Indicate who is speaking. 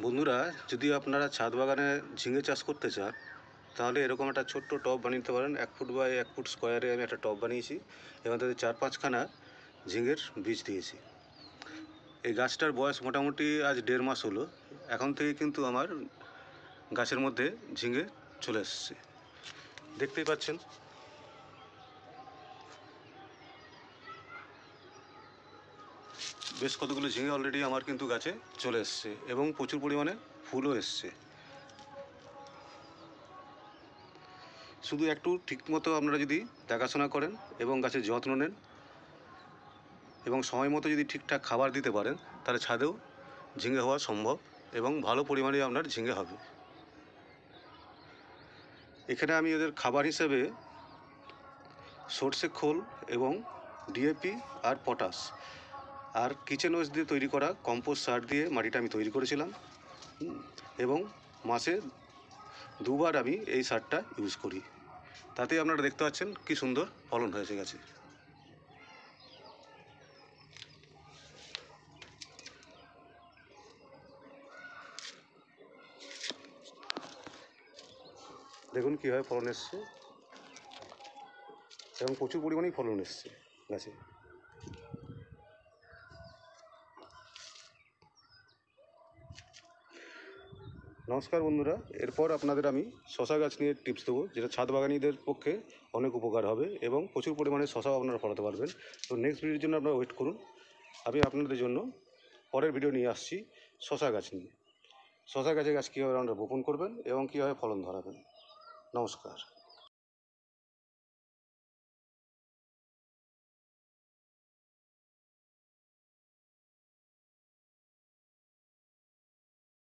Speaker 1: বন্ধুরা, যদি আপনারা ছাদ বাগানে ঝিঙে চাষ করতে চান তাহলে এরকম একটা ছোট্ট টব বানিয়ে নিতে পারেন। 1 ফুট বাই 1 ফুট স্কোয়ারে আমি একটা টব বানিয়েছি এবং তাতে 4-5খানা ঝিঙের বীজ দিয়েছি। এই গাছটার বয়স মোটামুটি আজ 1.5 মাস হলো। এখন থেকে কিন্তু আমার গাছের মধ্যে ঝিঙে চলে এসছে, দেখতেই পাচ্ছেন। বেশ কতগুলো ঝিঙে অলরেডি আমার কিন্তু গাছে চলে এসছে এবং প্রচুর পরিমাণে ফুলও এসছে। শুধু একটু ঠিকমতো আপনারা যদি দেখাশোনা করেন এবং গাছের যত্ন নেন এবং সময় মতো যদি ঠিকঠাক খাবার দিতে পারেন তাহলে ছাদেও ঝিঙে হওয়া সম্ভব এবং ভালো পরিমাণে আপনার ঝিঙে হবে। এখানে আমি এদের খাবার হিসেবে সর্ষে খোল এবং ডিএপি আর পটাশ আর কিচেন ওয়েস্ট দিয়ে তৈরি করা কম্পোস্ট সার দিয়ে মাটিটা আমি তৈরি করেছিলাম এবং মাসে 2বার আমি এই সারটা ইউজ করি। তাতে আপনারা দেখতে পাচ্ছেন কি সুন্দর ফলন হয়েছে গেছে। দেখুন কীভাবে ফলন এসছে এবং প্রচুর পরিমাণেই ফলন এসছে গাছে। নমস্কার বন্ধুরা, এরপর আপনাদের আমি শশা গাছ নিয়ে টিপস দেবো, যেটা ছাদ বাগানীদের পক্ষে অনেক উপকার হবে এবং প্রচুর পরিমাণে শশাও আপনারা ফলাতে পারবেন। তো নেক্সট ভিডিওর জন্য আপনারা ওয়েট করুন। আমি আপনাদের জন্য পরের ভিডিও নিয়ে আসছি শশা গাছ নিয়ে। শশা গাছ কীভাবে আপনারা বপন করবেন এবং কীভাবে ফলন ধরাবেন। নমস্কার।